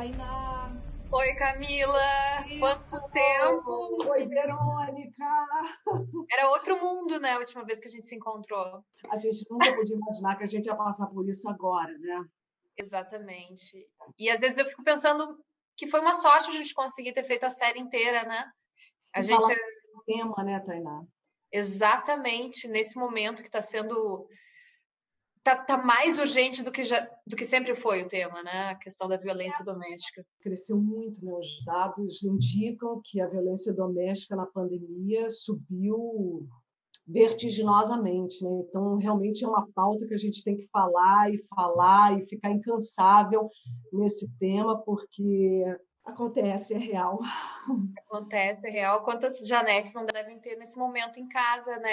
Tainá. Oi, Camila! Quanto tempo! Oi, Verônica. Era outro mundo, né, a última vez que a gente se encontrou. A gente nunca podia imaginar que a gente ia passar por isso agora, né? Exatamente. E às vezes eu fico pensando que foi uma sorte a gente conseguir ter feito a série inteira, né? A E gente, falar do tema, né, Tainá? exatamente nesse momento que está sendo. Tá mais urgente do que sempre foi o tema, né? A questão da violência doméstica. Cresceu muito, né? Os dados indicam que a violência doméstica na pandemia subiu vertiginosamente, né? Então, realmente é uma pauta que a gente tem que falar e ficar incansável nesse tema, porque acontece, é real. Acontece, é real. Quantas Janetes não devem ter nesse momento em casa, né?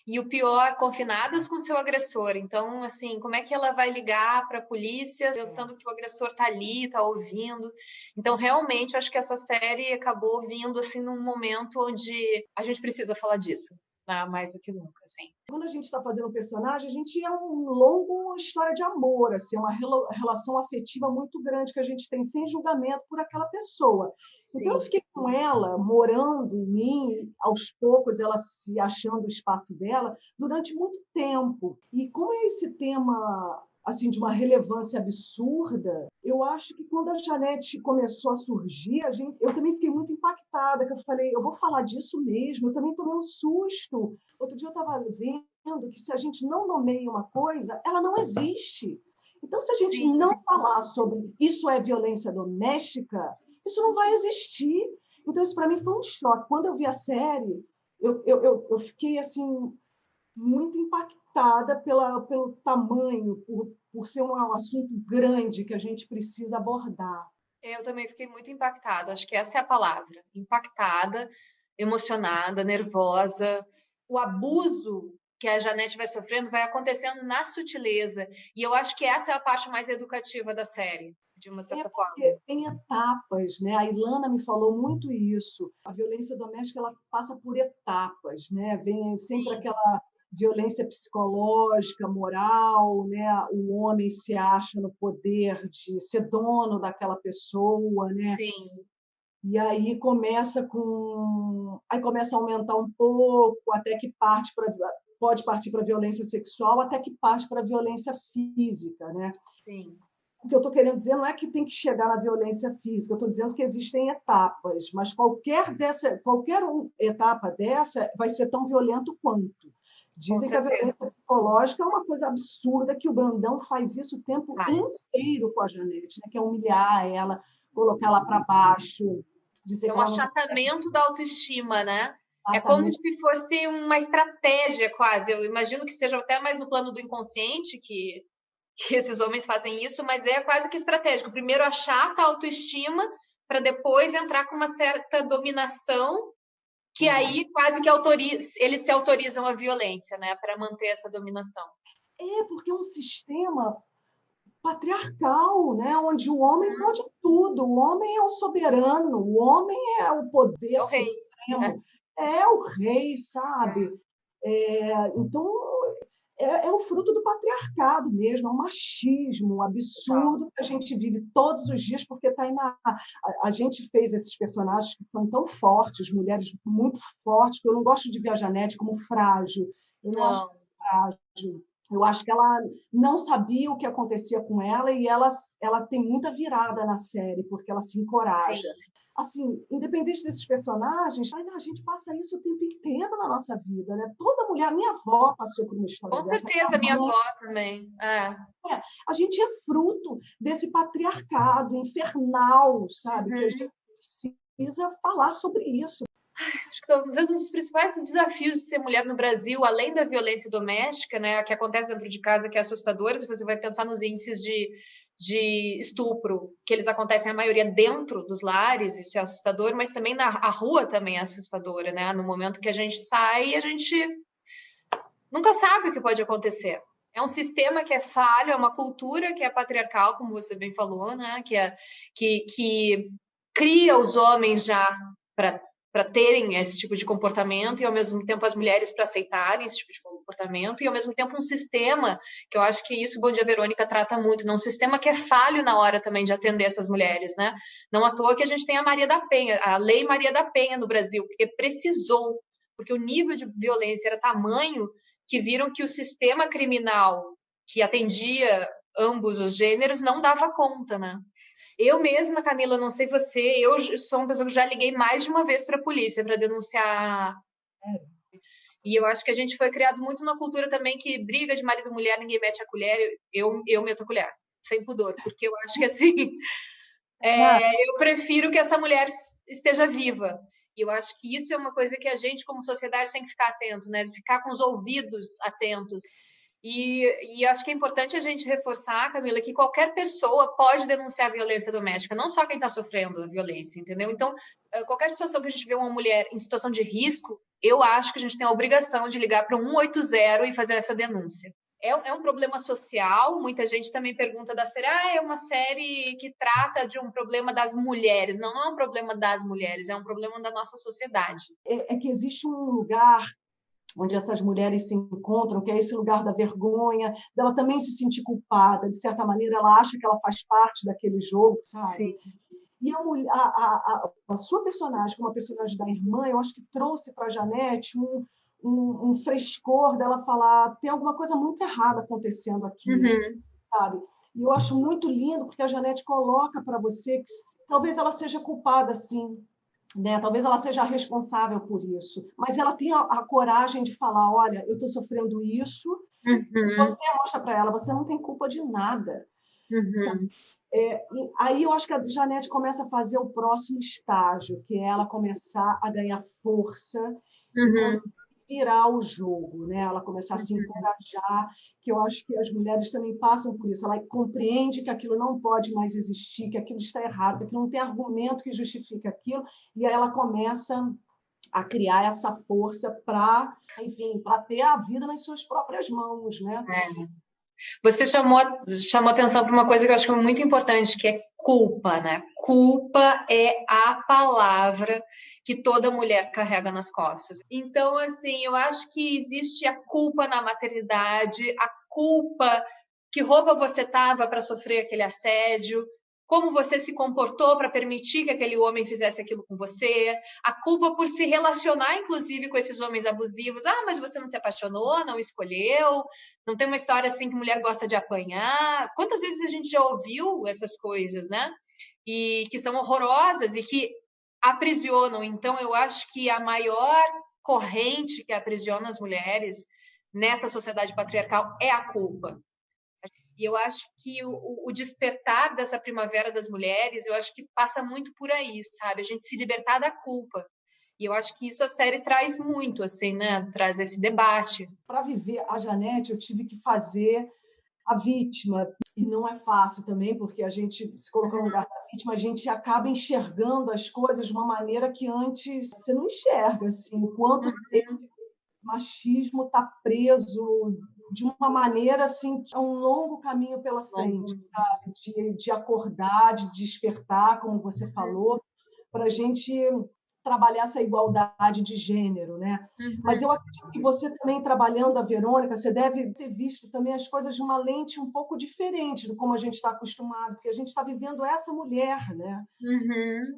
E o pior, confinadas com seu agressor. Então, assim, como é que ela vai ligar para a polícia pensando que o agressor tá ali, tá ouvindo? Então, realmente, eu acho que essa série acabou vindo, assim, num momento onde a gente precisa falar disso, né? Mais do que nunca, assim. Quando a gente está fazendo um personagem, a gente é um longo história de amor, assim, uma relação afetiva muito grande que a gente tem sem julgamento por aquela pessoa. Então eu Sim. fiquei com ela morando em mim, aos poucos ela se achando o espaço dela durante muito tempo. E como é esse tema assim de uma relevância absurda, eu acho que quando a Janete começou a surgir, eu também fiquei muito impactada, que eu falei, eu vou falar disso mesmo, eu também tomei um susto. Outro dia eu estava vendo que se a gente não nomeia uma coisa, ela não existe. Então, se a gente Sim. não falar sobre isso é violência doméstica, isso não vai existir. Então, isso para mim foi um choque. Quando eu vi a série, eu fiquei assim muito impactada pelo tamanho, por ser um assunto grande que a gente precisa abordar. Eu também fiquei muito impactada, acho que essa é a palavra. Impactada, emocionada, nervosa. O abuso que a Janete vai sofrendo vai acontecendo na sutileza. E eu acho que essa é a parte mais educativa da série, de uma É certa forma. porque tem etapas, né? A Ilana me falou muito isso. A violência doméstica ela passa por etapas, né? Vem sempre Sim, aquela violência psicológica, moral, né? O homem se acha no poder de ser dono daquela pessoa, né? sim. E aí começa a aumentar um pouco, até que pode partir para a violência sexual, até que parte para a violência física, né? Sim, O que eu estou querendo dizer não é que tem que chegar na violência física, eu estou dizendo que existem etapas, mas qualquer etapa dessa vai ser tão violento quanto. com Dizem que a certeza. violência psicológica é uma coisa absurda, que o Brandão faz isso o tempo Faz. inteiro com a Janete, né? Que é humilhar ela, colocar ela para baixo, dizer É que um ela não achatamento da autoestima, né? É como exatamente. se fosse uma estratégia, quase. Eu imagino que seja até mais no plano do inconsciente que esses homens fazem isso, mas é quase que estratégico. Primeiro achata a autoestima para depois entrar com uma certa dominação, que aí quase que eles se autorizam a violência, né, para manter essa dominação. Porque é um sistema patriarcal, né? Onde o homem pode tudo, o homem é o soberano, o homem é o É poder o rei. supremo, é o rei, sabe? Então, é o fruto do patriarcado mesmo, é um machismo Total. absurdo que a gente vive todos os dias, porque tá aí a gente fez esses personagens que são tão fortes, mulheres muito fortes, que eu não gosto de ver a Janete como frágil, eu não acho Não, frágil. Eu acho que ela não sabia o que acontecia com ela e ela tem muita virada na série, porque ela se sim. encoraja. Assim, independente desses personagens, a gente passa isso o tempo inteiro na nossa vida, né? Toda mulher, minha avó passou por uma história Com dessa, certeza, minha minha mãe, avó também. É. a gente é fruto desse patriarcado infernal, sabe? Que a Uhum. gente precisa falar sobre isso. Acho que talvez um dos principais desafios de ser mulher no Brasil, além da violência doméstica, né, que acontece dentro de casa, que é assustadora, se você vai pensar nos índices de estupro, que eles acontecem a maioria dentro dos lares, isso é assustador, mas também a rua também é assustadora, né? No momento que a gente sai, a gente nunca sabe o que pode acontecer. É um sistema que é falho, é uma cultura que é patriarcal, como você bem falou, né? Que cria os homens já para para terem esse tipo de comportamento e, ao mesmo tempo, as mulheres para aceitarem esse tipo de comportamento e, ao mesmo tempo, um sistema, que eu acho que isso o Bom Dia Verônica trata muito, né? Um sistema que é falho na hora também de atender essas mulheres, né? Não à toa que a gente tem a Maria da Penha, a Lei Maria da Penha no Brasil, porque precisou, porque o nível de violência era tamanho que viram que o sistema criminal que atendia ambos os gêneros não dava conta, né? Eu mesma, Camila, não sei você, eu sou uma pessoa que já liguei mais de uma vez para a polícia para denunciar. E eu acho que a gente foi criado muito na cultura também que briga de marido e mulher, ninguém mete a colher, eu meto a colher, sem pudor, porque eu acho que assim, eu prefiro que essa mulher esteja viva. E eu acho que isso é uma coisa que a gente, como sociedade, tem que ficar atento, né? Ficar com os ouvidos atentos. E acho que é importante a gente reforçar, Camila, que qualquer pessoa pode denunciar a violência doméstica, não só quem está sofrendo a violência, entendeu? Então, qualquer situação que a gente vê uma mulher em situação de risco, eu acho que a gente tem a obrigação de ligar para o 180 e fazer essa denúncia. É um problema social, muita gente também pergunta da série, é uma série que trata de um problema das mulheres. Não, não é um problema das mulheres, é um problema da nossa sociedade. É que existe um lugar onde essas mulheres se encontram, que é esse lugar da vergonha, dela também se sentir culpada, de certa maneira ela acha que ela faz parte daquele jogo, sabe? Sim. E a sua personagem, como a personagem da irmã, eu acho que trouxe para a Janete um frescor dela falar, tem alguma coisa muito errada acontecendo aqui, sabe? E eu acho muito lindo, porque a Janete coloca para você que talvez ela seja culpada, sim, né? Talvez ela seja responsável por isso, mas ela tem a coragem de falar, olha, eu estou sofrendo isso, e você mostra para ela, você não tem culpa de nada. E aí eu acho que a Janete começa a fazer o próximo estágio, que é ela começar a ganhar força e conseguir virar o jogo, né? Ela começar a se encorajar, que eu acho que as mulheres também passam por isso. Ela compreende que aquilo não pode mais existir, que aquilo está errado, que aquilo não tem argumento que justifique aquilo, e aí ela começa a criar essa força para, enfim, para ter a vida nas suas próprias mãos, né? Você chamou atenção para uma coisa que eu acho que é muito importante, que é culpa, né? Culpa é a palavra que toda mulher carrega nas costas. Então, assim, eu acho que existe a culpa na maternidade, a culpa que roupa você tava para sofrer aquele assédio, como você se comportou para permitir que aquele homem fizesse aquilo com você, a culpa por se relacionar, inclusive, com esses homens abusivos. Mas você não se apaixonou, não escolheu, não tem uma história assim que mulher gosta de apanhar. Quantas vezes a gente já ouviu essas coisas, né? E que são horrorosas e que aprisionam. Então, eu acho que a maior corrente que aprisiona as mulheres nessa sociedade patriarcal é a culpa. E eu acho que o despertar dessa primavera das mulheres, eu acho que passa muito por aí, sabe? A gente se libertar da culpa. E eu acho que isso a série traz muito, assim, né? Traz esse debate. Para viver a Janete, eu tive que fazer a vítima. E não é fácil também, porque a gente, se colocar no lugar da vítima, a gente acaba enxergando as coisas de uma maneira que antes você não enxerga, assim, o quanto esse machismo está preso de uma maneira assim, que é um longo caminho pela frente, sabe? De acordar, de despertar, como você falou, para a gente trabalhar essa igualdade de gênero, né? Mas eu acredito que você também, trabalhando a Verônica, você deve ter visto também as coisas de uma lente um pouco diferente do como a gente está acostumado, porque a gente está vivendo essa mulher, né?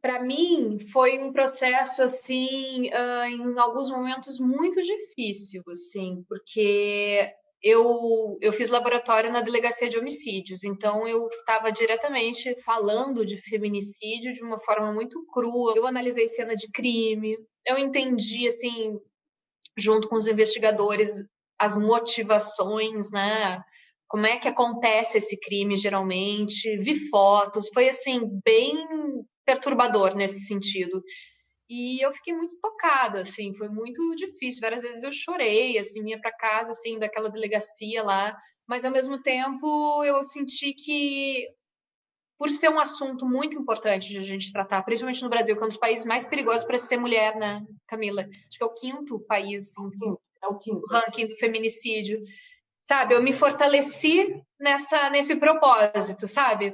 Para mim, foi um processo, assim, em alguns momentos muito difícil, assim, porque eu fiz laboratório na delegacia de homicídios, então eu estava diretamente falando de feminicídio de uma forma muito crua. Eu analisei cena de crime, eu entendi, assim, junto com os investigadores, as motivações, né? Como é que acontece esse crime geralmente? Vi fotos, foi assim, bem perturbador nesse sentido. E eu fiquei muito tocada, assim, foi muito difícil. Várias vezes eu chorei, assim, ia para casa, assim, daquela delegacia lá. Mas, ao mesmo tempo, eu senti que, por ser um assunto muito importante de a gente tratar, principalmente no Brasil, que é um dos países mais perigosos para ser mulher, né, Camila? Acho que é o quinto país, assim, o ranking do feminicídio. Sabe, eu me fortaleci nesse propósito, sabe?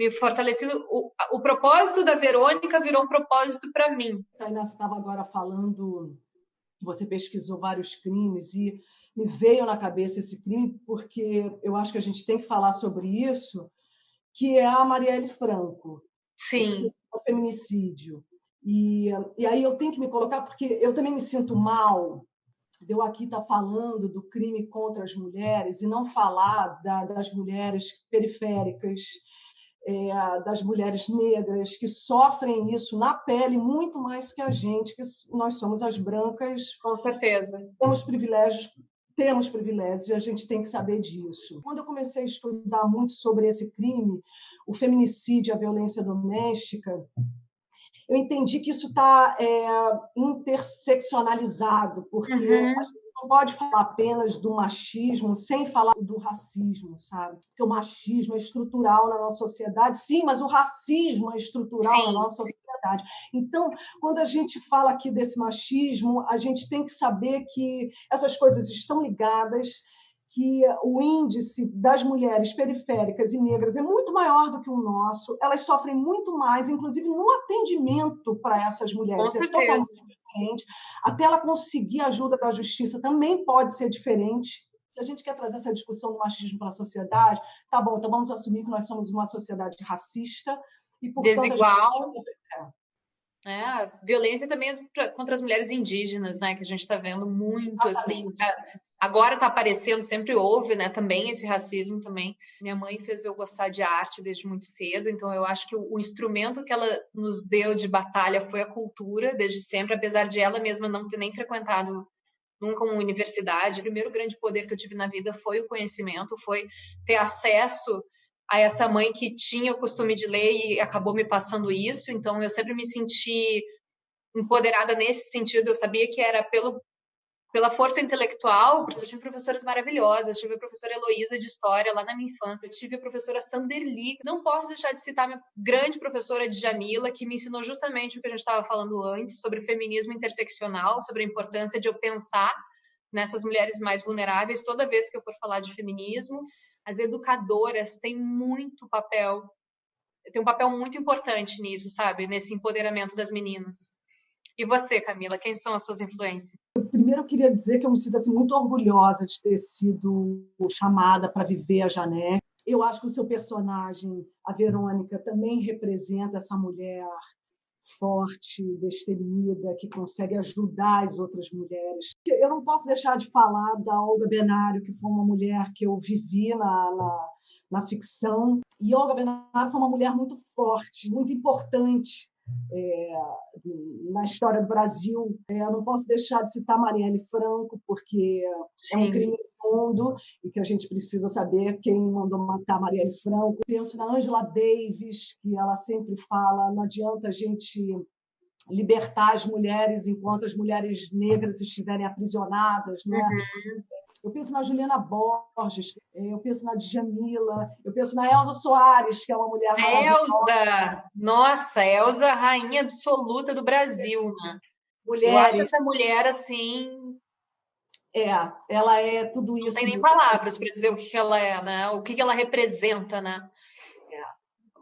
me fortalecido. O propósito da Verônica virou um propósito para mim. Tainá, você estava agora falando que você pesquisou vários crimes e me veio na cabeça esse crime porque eu acho que a gente tem que falar sobre isso, que é a Marielle Franco, Sim. o feminicídio. E aí eu tenho que me colocar, porque eu também me sinto mal de eu aqui estar falando do crime contra as mulheres e não falar das mulheres periféricas, das mulheres negras que sofrem isso na pele muito mais que a gente, que nós somos as brancas. Com certeza. Temos privilégios e a gente tem que saber disso. Quando eu comecei a estudar muito sobre esse crime, o feminicídio, a violência doméstica, eu entendi que isso está interseccionalizado, porque a gente não pode falar apenas do machismo sem falar do racismo, sabe? Porque o machismo é estrutural na nossa sociedade, sim, mas o racismo é estrutural na nossa sociedade. Então, quando a gente fala aqui desse machismo, a gente tem que saber que essas coisas estão ligadas, que o índice das mulheres periféricas e negras é muito maior do que o nosso, elas sofrem muito mais, inclusive no atendimento para essas mulheres. Com certeza. É totalmente diferente. Até ela conseguir a ajuda da justiça também pode ser diferente. Se a gente quer trazer essa discussão do machismo para a sociedade, tá bom, então vamos assumir que nós somos uma sociedade racista e, portanto, desigual. Violência também contra as mulheres indígenas, né? Que a gente está vendo muito, assim. Agora está aparecendo, sempre houve, né? Também esse racismo também. Minha mãe fez eu gostar de arte desde muito cedo, então eu acho que o instrumento que ela nos deu de batalha foi a cultura, desde sempre, apesar de ela mesma não ter nem frequentado nunca uma universidade. O primeiro grande poder que eu tive na vida foi o conhecimento, foi ter acesso a essa mãe que tinha o costume de ler e acabou me passando isso. Então, eu sempre me senti empoderada nesse sentido. Eu sabia que era pela força intelectual, porque eu tive professoras maravilhosas. Tive a professora Heloísa de História lá na minha infância. Tive a professora Sanderli. Não posso deixar de citar minha grande professora Djamila, que me ensinou justamente o que a gente estava falando antes, sobre feminismo interseccional, sobre a importância de eu pensar nessas mulheres mais vulneráveis toda vez que eu for falar de feminismo. As educadoras têm muito papel, tem um papel muito importante nisso, sabe? Nesse empoderamento das meninas. E você, Camila, quem são as suas influências? Primeiro, eu queria dizer que eu me sinto assim, muito orgulhosa de ter sido chamada para viver a Jané. Eu acho que o seu personagem, a Verônica, também representa essa mulher forte, destemida, que consegue ajudar as outras mulheres. Eu não posso deixar de falar da Olga Benário, que foi uma mulher que eu vivi na ficção. E Olga Benário foi uma mulher muito forte, muito importante na história do Brasil. Eu não posso deixar de citar Marielle Franco, porque é um crime mundo e que a gente precisa saber quem mandou matar Marielle Franco. Penso na Angela Davis, que ela sempre fala, não adianta a gente libertar as mulheres enquanto as mulheres negras estiverem aprisionadas, né? Eu penso na Juliana Borges, eu penso na Djamila, eu penso na Elza Soares, que é uma mulher maravilhosa. Nossa, Elza, rainha absoluta do Brasil, né? Eu acho essa mulher assim... ela é tudo isso. Não tem nem palavras para dizer o que ela é, né? O que ela representa, né?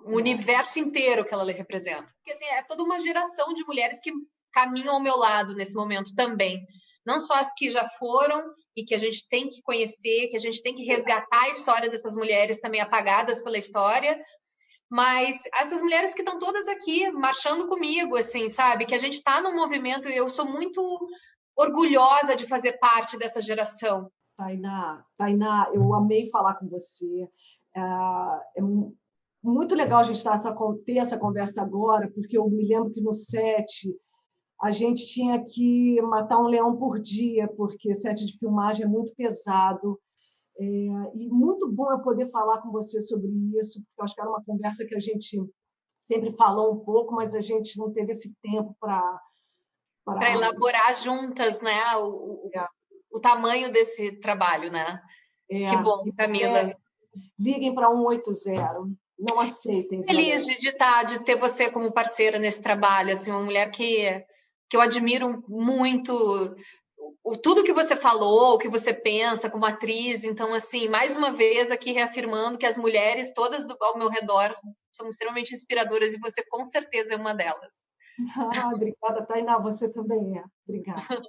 O universo inteiro que ela representa. Porque assim, é toda uma geração de mulheres que caminham ao meu lado nesse momento também. Não só as que já foram e que a gente tem que conhecer, que a gente tem que resgatar a história dessas mulheres também apagadas pela história, mas essas mulheres que estão todas aqui marchando comigo, assim, sabe? Que a gente está num movimento e eu sou muito orgulhosa de fazer parte dessa geração. Tainá, eu amei falar com você. É muito legal a gente ter essa conversa agora, porque eu me lembro que no set a gente tinha que matar um leão por dia, porque set de filmagem é muito pesado. E muito bom eu poder falar com você sobre isso, porque eu acho que era uma conversa que a gente sempre falou um pouco, mas a gente não teve esse tempo para elaborar juntas, né, o tamanho desse trabalho, né? Que bom, Camila. Liguem para 180. Não aceitem. Feliz de ter você como parceira nesse trabalho, assim, uma mulher que eu admiro muito tudo que você falou, o que você pensa como atriz. Então, assim, mais uma vez aqui reafirmando que as mulheres todas ao meu redor são extremamente inspiradoras e você com certeza é uma delas. Ah, obrigada, Tainá, você também é. Obrigada.